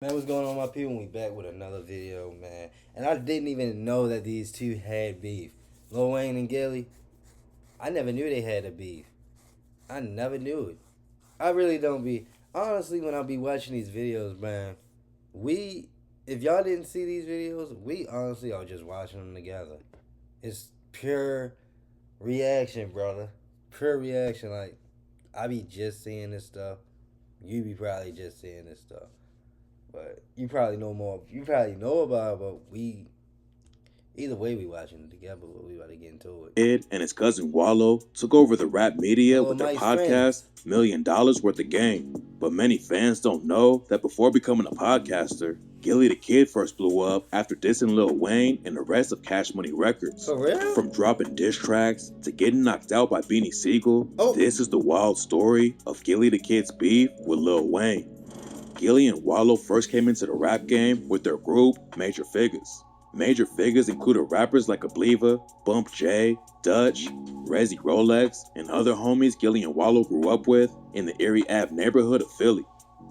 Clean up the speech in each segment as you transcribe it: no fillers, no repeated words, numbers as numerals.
Man, what's going on, my people? We back with another video, man. And I didn't even know that these two had beef. Lil Wayne and Gillie. I never knew they had a beef. I never knew it. I really don't be. Honestly, when I be watching these videos, man, if y'all didn't see these videos, we honestly are just watching them together. It's pure reaction, brother. Pure reaction. Like, I be just seeing this stuff. You be probably just seeing this stuff. But you probably know more. You probably know about it, but either way, we watching it together. But we about to get into it. Ed and his cousin Wallow took over the rap media Hello, with their my podcast, friends. $1 Million Worth of Game. But many fans don't know that before becoming a podcaster, Gillie the Kid first blew up after dissing Lil Wayne and the rest of Cash Money Records. For real? From dropping diss tracks to getting knocked out by Beanie Sigel, Oh. this is the wild story of Gillie the Kid's beef with Lil Wayne. Gillie and Wallow first came into the rap game with their group, Major Figures. Major Figures included rappers like Obliva, Bump J, Dutch, Resi Rolex, and other homies Gillie and Wallow grew up with in the Erie Ave neighborhood of Philly.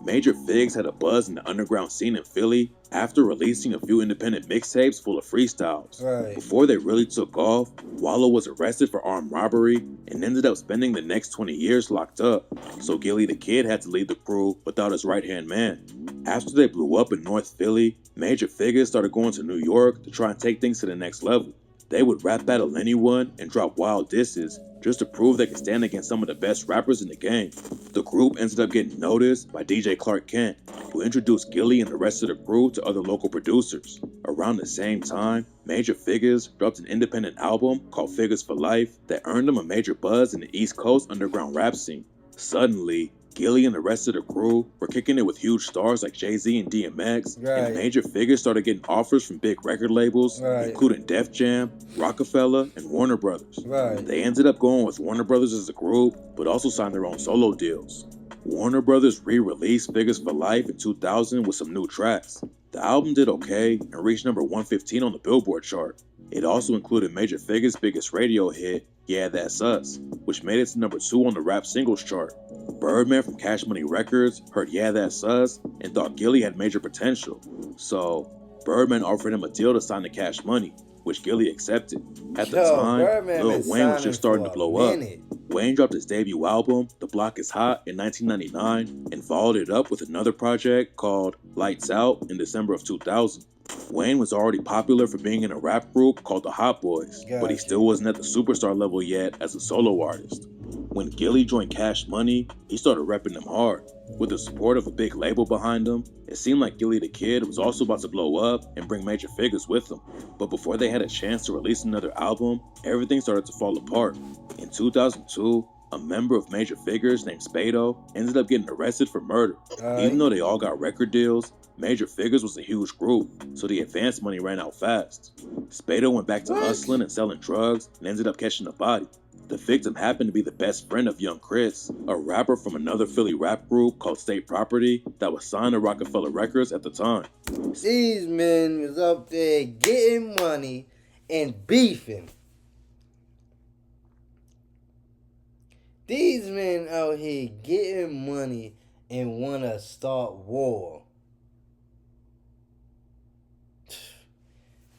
Major Figs had a buzz in the underground scene in Philly after releasing a few independent mixtapes full of freestyles. Right. Before they really took off, Wallow was arrested for armed robbery and ended up spending the next 20 years locked up, so Gillie the Kid had to leave the crew without his right-hand man. After they blew up in North Philly, Major Figures started going to New York to try and take things to the next level. They would rap battle anyone and drop wild disses just to prove they could stand against some of the best rappers in the game. The group ended up getting noticed by DJ Clark Kent, who introduced Gillie and the rest of the crew to other local producers. Around the same time, Major Figures dropped an independent album called Figures for Life that earned him a major buzz in the East Coast underground rap scene. Suddenly, Gillie and the rest of the crew were kicking it with huge stars like Jay-Z and DMX, Right. and Major Figures started getting offers from big record labels, Right. including Def Jam, Rockefeller, and Warner Brothers. Right. They ended up going with Warner Brothers as a group, but also signed their own solo deals. Warner Brothers re-released Figures for Life in 2000 with some new tracks. The album did okay and reached number 115 on the Billboard chart. It also included Major Figures' biggest radio hit, Yeah That's Us, which made it to number 2 on the rap singles chart. Birdman from Cash Money Records heard Yeah That's Us and thought Gillie had major potential. So, Birdman offered him a deal to sign to Cash Money, which Gillie accepted. At the time, Birdman Lil been Wayne was signing just starting for to a blow up. minute. Wayne dropped his debut album, The Block Is Hot, in 1999 and followed it up with another project called Lights Out in December of 2000. Wayne was already popular for being in a rap group called the Hot Boys, but he Gotcha. still wasn't at the superstar level yet as a solo artist. When Gillie joined Cash Money, he started repping them hard. With the support of a big label behind him, it seemed like Gillie the Kid was also about to blow up and bring Major Figures with him. But before they had a chance to release another album, everything started to fall apart. In 2002, a member of Major Figures named Spado ended up getting arrested for murder. Even though they all got record deals, Major Figures was a huge group, so the advance money ran out fast. Spado went back to hustling and selling drugs and ended up catching a body. The victim happened to be the best friend of Young Chris, a rapper from another Philly rap group called State Property that was signed to Rockefeller Records at the time. These men was up there getting money and beefing. These men out here getting money and want to start war.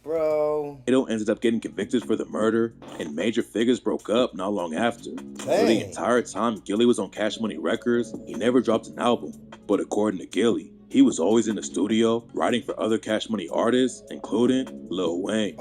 Bro. Spado ended up getting convicted for the murder, and Major Figures broke up not long after. For the entire time Gillie was on Cash Money Records, he never dropped an album. But according to Gillie, he was always in the studio writing for other Cash Money artists, including Lil Wayne.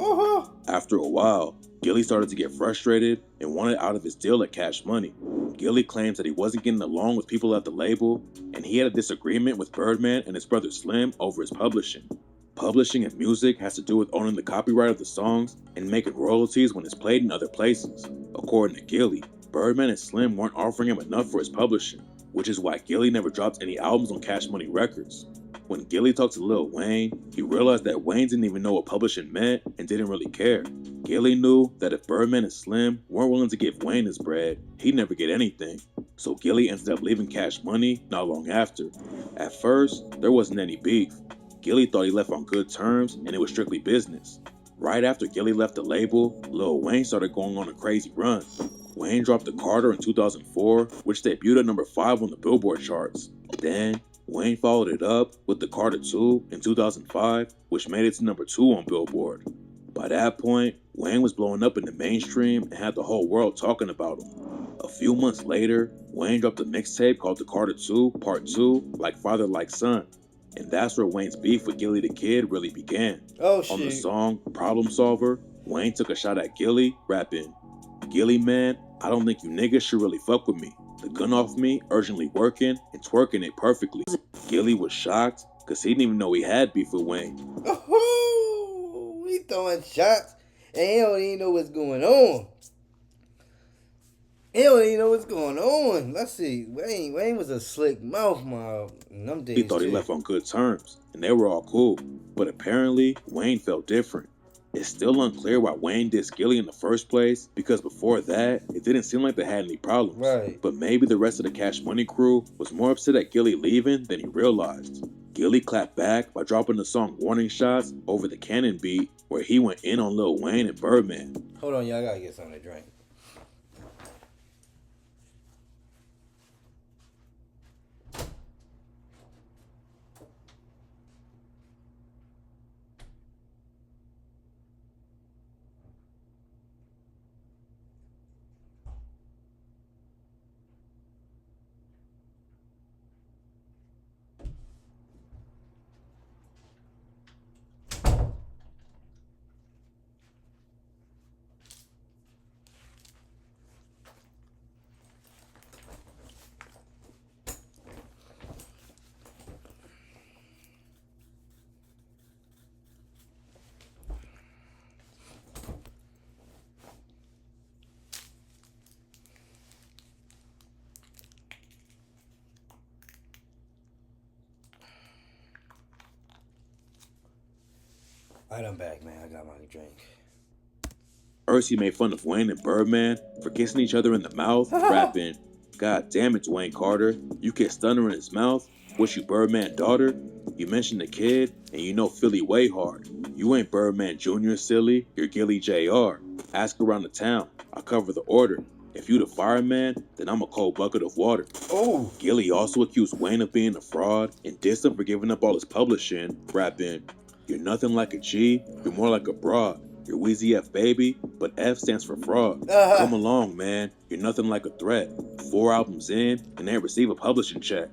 After a while, Gillie started to get frustrated and wanted out of his deal at Cash Money. Gillie claims that he wasn't getting along with people at the label, and he had a disagreement with Birdman and his brother Slim over his publishing. Publishing in music has to do with owning the copyright of the songs and making royalties when it's played in other places. According to Gillie, Birdman and Slim weren't offering him enough for his publishing, which is why Gillie never dropped any albums on Cash Money Records. When Gillie talked to Lil Wayne, he realized that Wayne didn't even know what publishing meant and didn't really care. Gillie knew that if Birdman and Slim weren't willing to give Wayne his bread, he'd never get anything. So Gillie ended up leaving Cash Money not long after. At first, there wasn't any beef. Gillie thought he left on good terms and it was strictly business. Right after Gillie left the label, Lil Wayne started going on a crazy run. Wayne dropped The Carter in 2004, which debuted at number 5 on the Billboard charts. Then, Wayne followed it up with the Carter 2 in 2005, which made it to number 2 on Billboard. By that point, Wayne was blowing up in the mainstream and had the whole world talking about him. A few months later, Wayne dropped a mixtape called The Carter 2 Part 2, Like Father Like Son. And that's where Wayne's beef with Gillie the Kid really began. Oh, On the shoot. song Problem Solver, Wayne took a shot at Gillie, rapping, "Gillie, man, I don't think you niggas should really fuck with me. The gun off me, urgently working, and twerking it perfectly." Gillie was shocked, because he didn't even know he had beef with Wayne. Oh, he throwing shots, and he don't even know what's going on. He don't even know what's going on. Let's see. Wayne was a slick mouth mob in them days. He thought he left on good terms, and they were all cool. But apparently, Wayne felt different. It's still unclear why Wayne dissed Gillie in the first place, because before that, it didn't seem like they had any problems. Right. But maybe the rest of the Cash Money crew was more upset at Gillie leaving than he realized. Gillie clapped back by dropping the song Warning Shots over the Cannon beat, where he went in on Lil Wayne and Birdman. Hold on, y'all gotta get something to drink. Alright, I'm back, man. I got my drink. First, he made fun of Wayne and Birdman for kissing each other in the mouth, rapping, "God damn it, Dwayne Carter, you kissed Thunder in his mouth? Was you Birdman daughter? You mentioned the kid, and you know Philly way hard. You ain't Birdman Jr., silly, you're Gillie Jr. Ask around the town, I'll cover the order. If you the fireman, then I'm a cold bucket of water." Oh. Gillie also accused Wayne of being a fraud and dissed him for giving up all his publishing, rapping, "You're nothing like a G, you're more like a broad. You're Wheezy F baby, but F stands for fraud. Come along, man. You're nothing like a threat. 4 albums in, and they receive a publishing check."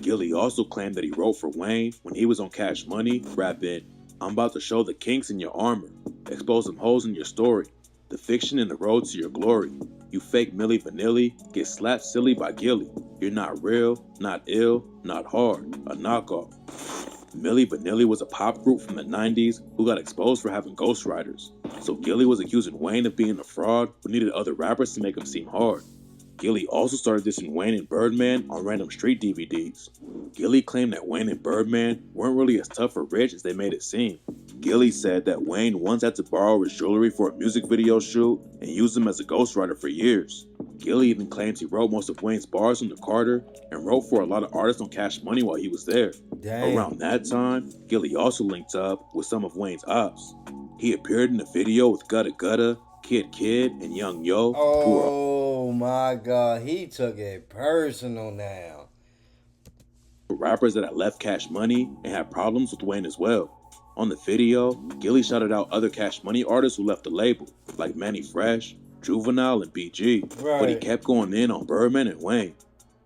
Gillie also claimed that he wrote for Wayne when he was on Cash Money, rapping, "I'm about to show the kinks in your armor, expose some holes in your story, the fiction and the road to your glory. You fake Milli Vanilli, get slapped silly by Gillie. You're not real, not ill, not hard, a knockoff." Milli Vanilli was a pop group from the 90s who got exposed for having ghostwriters. So Gillie was accusing Wayne of being a fraud who needed other rappers to make him seem hard. Gillie also started dissing Wayne and Birdman on random street DVDs. Gillie claimed that Wayne and Birdman weren't really as tough or rich as they made it seem. Gillie said that Wayne once had to borrow his jewelry for a music video shoot and used him as a ghostwriter for years. Gillie even claims he wrote most of Wayne's bars on the Carter and wrote for a lot of artists on Cash Money while he was there. Damn. Around that time, Gillie also linked up with some of Wayne's ops. He appeared in a video with Gutta Gutta, Kid Kid, and Young Yo. Oh my God, he took it personal now. Rappers that had left Cash Money and had problems with Wayne as well. On the video, Gillie shouted out other Cash Money artists who left the label, like Manny Fresh, Juvenile, and BG. Right. But he kept going in on Birdman and Wayne.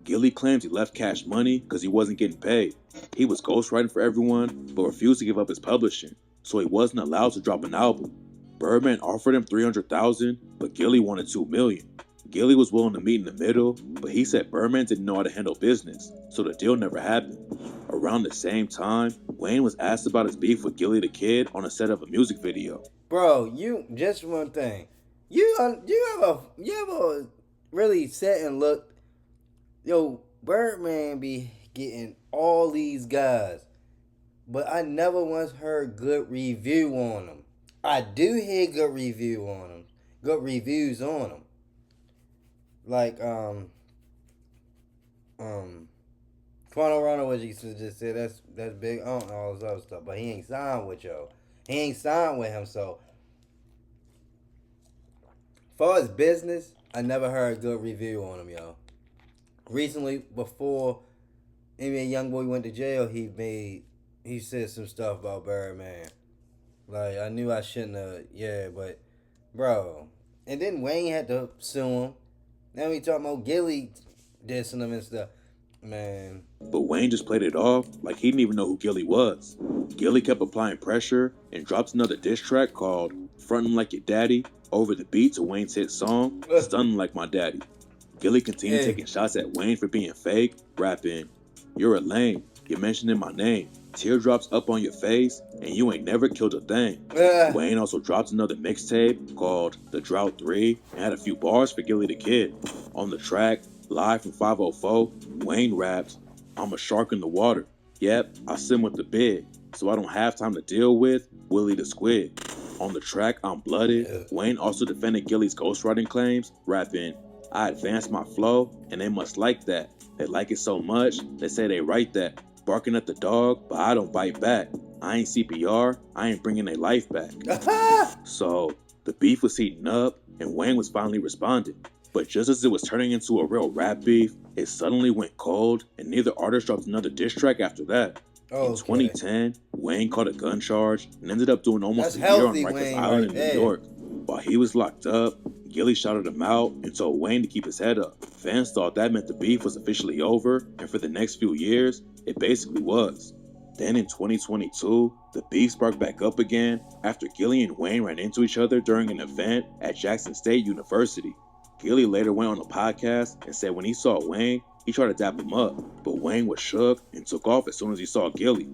Gillie claims he left Cash Money because he wasn't getting paid. He was ghostwriting for everyone, but refused to give up his publishing, so he wasn't allowed to drop an album. Birdman offered him $300,000, but Gillie wanted $2 million. Gillie was willing to meet in the middle, but he said Birdman didn't know how to handle business, so the deal never happened. Around the same time, Wayne was asked about his beef with Gillie the Kid on a set of a music video. Bro, you just one thing. You ever really sat and looked? Yo, Birdman be getting all these guys, but I never once heard good review on them. I do hear good reviews on them. Like Quano Rono, what you just said, that's big. I don't know all this other stuff, but he ain't signed with yo. He ain't signed with him, so far as business, I never heard a good review on him, yo. Recently, before Even Young Boy went to jail, he said some stuff about Birdman. Like I knew I shouldn't have, yeah, but bro, and then Wayne had to sue him. Now we talking about Gillie dissing him and stuff, man. But Wayne just played it off like he didn't even know who Gillie was. Gillie kept applying pressure and dropped another diss track called Frontin' Like Your Daddy over the beat to Wayne's hit song, Stunnin' Like My Daddy. Gillie continued taking shots at Wayne for being fake, rapping, "You're a lame, you're mentioning my name, teardrops up on your face, and you ain't never killed a thing." Wayne also dropped another mixtape called The Drought 3 and had a few bars for Gillie the Kid. On the track, live from 504, Wayne raps, "I'm a shark in the water. Yep, I swim with the big, so I don't have time to deal with Willie the Squid." On the track, I'm Blooded, Wayne also defended Gillie's ghostwriting claims, rapping, "I advanced my flow, and they must like that. They like it so much, they say they write that. Barking at the dog, but I don't bite back. I ain't CPR, I ain't bringing their life back." So, the beef was heating up, and Wayne was finally responding. But just as it was turning into a real rap beef, it suddenly went cold, and neither artist dropped another diss track after that. In 2010, Wayne caught a gun charge and ended up doing almost a year on Rikers Island in New York. While he was locked up, Gillie shouted him out and told Wayne to keep his head up. Fans thought that meant the beef was officially over, and for the next few years, it basically was. Then in 2022, the beef sparked back up again after Gillie and Wayne ran into each other during an event at Jackson State University. Gillie later went on a podcast and said when he saw Wayne, he tried to dap him up, but Wayne was shook and took off as soon as he saw Gillie.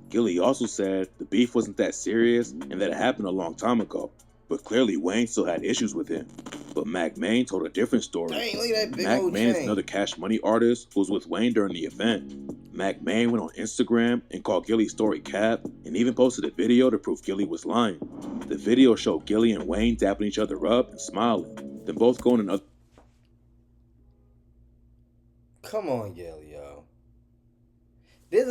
Gillie also said the beef wasn't that serious and that it happened a long time ago, but clearly Wayne still had issues with him. But Mac Main told a different story. Mac Main is another Cash Money artist who was with Wayne during the event. Mac Main went on Instagram and called Gillie's story cap and even posted a video to prove Gillie was lying. The video showed Gillie and Wayne dapping each other up and smiling, then both going another. Come on, Gillie, yo. This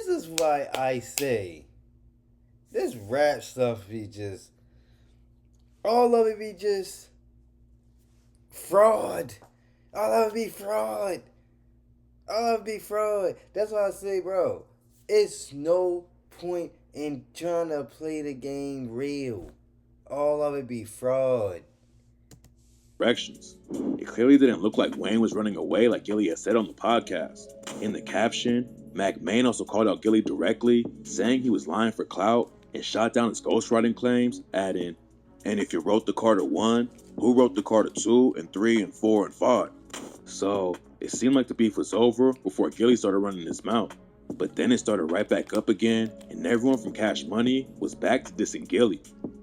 is why I say this rap stuff be just, all of it be just fraud. All of it be fraud. All of it be fraud. That's why I say, bro, it's no point in trying to play the game real. All of it be fraud. Directions. It clearly didn't look like Wayne was running away like Gillie had said on the podcast. In the caption, Mac Main also called out Gillie directly, saying he was lying for clout and shot down his ghostwriting claims, adding, "And if you wrote the Carter 1, who wrote the Carter 2 and 3 and 4 and 5? So, it seemed like the beef was over before Gillie started running his mouth. But then it started right back up again, and everyone from Cash Money was back to dissing Gillie.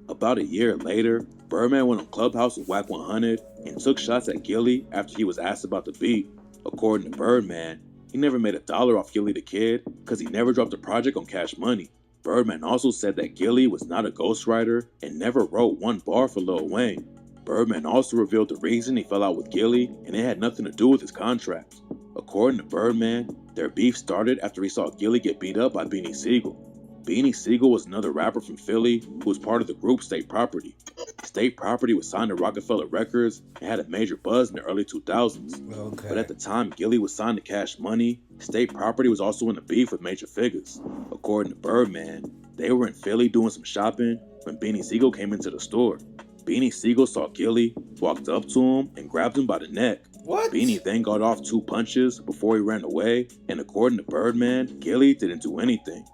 About a year later, Birdman went on Clubhouse with Whack 100 and took shots at Gillie after he was asked about the beat. According to Birdman, he never made $1 off Gillie the Kid because he never dropped a project on Cash Money. Birdman also said that Gillie was not a ghostwriter and never wrote one bar for Lil Wayne. Birdman also revealed the reason he fell out with Gillie, and it had nothing to do with his contract. According to Birdman, their beef started after he saw Gillie get beat up by Beanie Sigel. Beanie Sigel was another rapper from Philly who was part of the group State Property. State Property was signed to Rockefeller Records and had a major buzz in the early 2000s. But at the time Gillie was signed to Cash Money, State Property was also in a beef with Major Figures. According to Birdman, they were in Philly doing some shopping when Beanie Sigel came into the store. Beanie Sigel saw Gillie, walked up to him, and grabbed him by the neck. Beanie then got off 2 punches before he ran away, and according to Birdman, Gillie didn't do anything.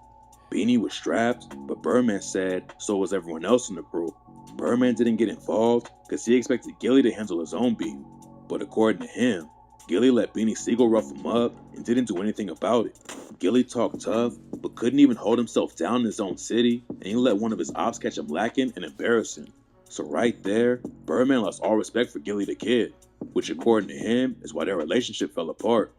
Beanie was strapped, but Birdman said so was everyone else in the group. Birdman didn't get involved because he expected Gillie to handle his own beef. But according to him, Gillie let Beanie Sigel rough him up and didn't do anything about it. Gillie talked tough, but couldn't even hold himself down in his own city, and he let one of his ops catch him lacking and embarrass him. So right there, Birdman lost all respect for Gillie the Kid, which according to him is why their relationship fell apart.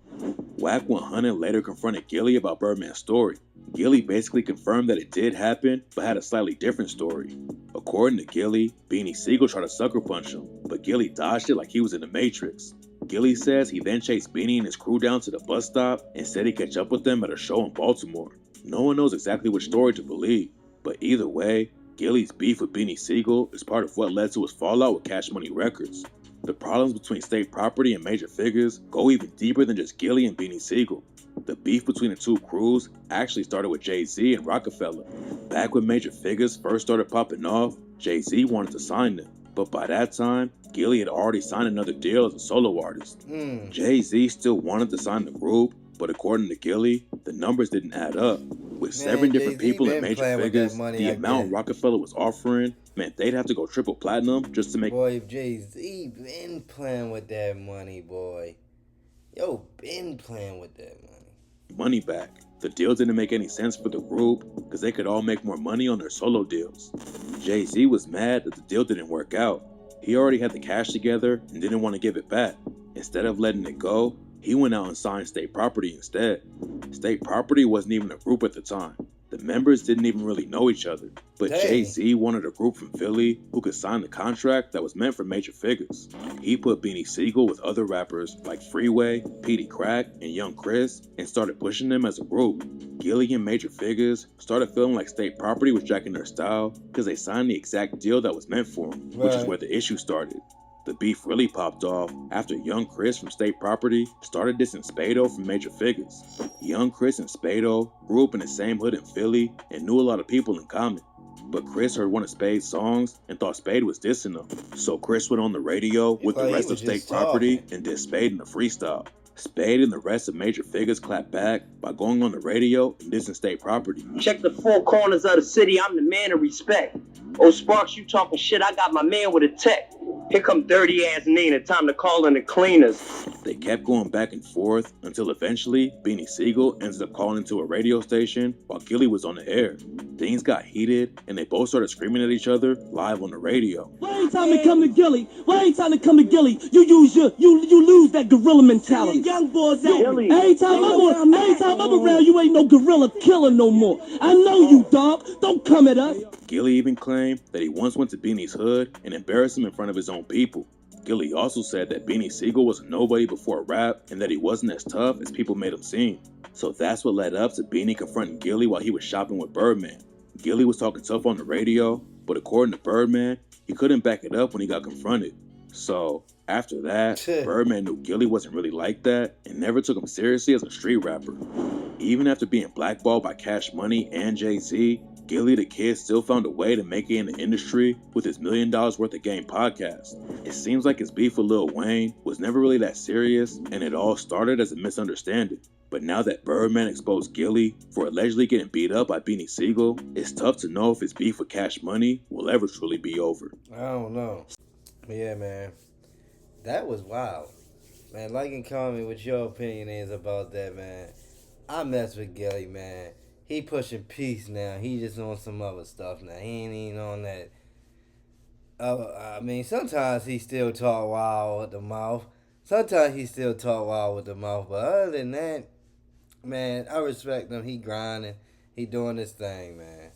Whack 100 later confronted Gillie about Birdman's story. Gillie basically confirmed that it did happen, but had a slightly different story. According to Gillie, Beanie Sigel tried to sucker punch him, but Gillie dodged it like he was in the Matrix. Gillie says he then chased Beanie and his crew down to the bus stop and said he'd catch up with them at a show in Baltimore. No one knows exactly which story to believe, but either way, Gillie's beef with Beanie Sigel is part of what led to his fallout with Cash Money Records. The problems between State Property and Major Figures go even deeper than just Gillie and Beanie Sigel. The beef between the two crews actually started with Jay-Z and Rockefeller. Back when major figures first started popping off, Jay-Z wanted to sign them. But by that time, Gillie had already signed another deal as a solo artist. Jay-Z still wanted to sign the group, but according to Gillie, the numbers didn't add up. With 7 different Jay-Z people and been major playing with that figures, money, the I amount guess. Rockefeller was offering meant they'd have to go triple platinum just to make... Boy, if Jay-Z been playing with that money, boy. Yo, been playing with that money back. The deal didn't make any sense for the group because they could all make more money on their solo deals. Jay-Z was mad that the deal didn't work out. He already had the cash together and didn't want to give it back. Instead of letting it go, he went out and signed State Property instead. State Property wasn't even a group at the time. The members didn't even really know each other. But Dang. Jay-Z wanted a group from Philly who could sign the contract that was meant for major figures. He put Beanie Sigel with other rappers like Freeway, Petey Crack, and Young Chris and started pushing them as a group. Gillie and major figures started feeling like State Property was jacking their style because they signed the exact deal that was meant for them, which is where the issue started. The beef really popped off after Young Chris from State Property started dissing Spado from Major Figures. Young Chris and Spado grew up in the same hood in Philly and knew a lot of people in common. But Chris heard one of Spade's songs and thought Spade was dissing him. So Chris went on the radio with the rest of State Property and dissed Spade in a freestyle. Spade and the rest of Major Figures clapped back by going on the radio and dissing State Property. Check the four corners of the city, I'm the man of respect. Oh, Sparks, you talking shit, I got my man with a tech. Here come dirty ass Nina, time to call in the cleaners. They kept going back and forth until eventually Beanie Sigel ended up calling into a radio station while Gillie was on the air. Things got heated and they both started screaming at each other live on the radio. Why ain't time to come to Gillie? Why ain't time to come to Gillie? You lose that gorilla mentality. Young boys out. Every time I'm around, you ain't no gorilla killer no more. I know you, dog. Don't come at us. Gillie even claimed that he once went to Beanie's hood and embarrassed him in front of his own people. Gillie also said that Beanie Sigel was a nobody before rap and that he wasn't as tough as people made him seem. So that's what led up to Beanie confronting Gillie while he was shopping with Birdman. Gillie was talking tough on the radio, but according to Birdman, he couldn't back it up when he got confronted. So after that, Birdman knew Gillie wasn't really like that and never took him seriously as a street rapper. Even after being blackballed by Cash Money and Jay-Z, Gillie the Kid still found a way to make it in the industry with his $1 Million Worth of Game podcast. It seems like his beef with Lil Wayne was never really that serious and it all started as a misunderstanding. But now that Birdman exposed Gillie for allegedly getting beat up by Beanie Sigel, it's tough to know if his beef with Cash Money will ever truly be over. I don't know. Yeah, man. That was wild. Man, like and comment what your opinion is about that, man. I mess with Gillie, man. He pushing peace now. He just on some other stuff now. He ain't even on that. I mean, sometimes he still talk wild with the mouth. Sometimes he still talk wild with the mouth. But other than that, man, I respect him. He grinding. He doing his thing, man.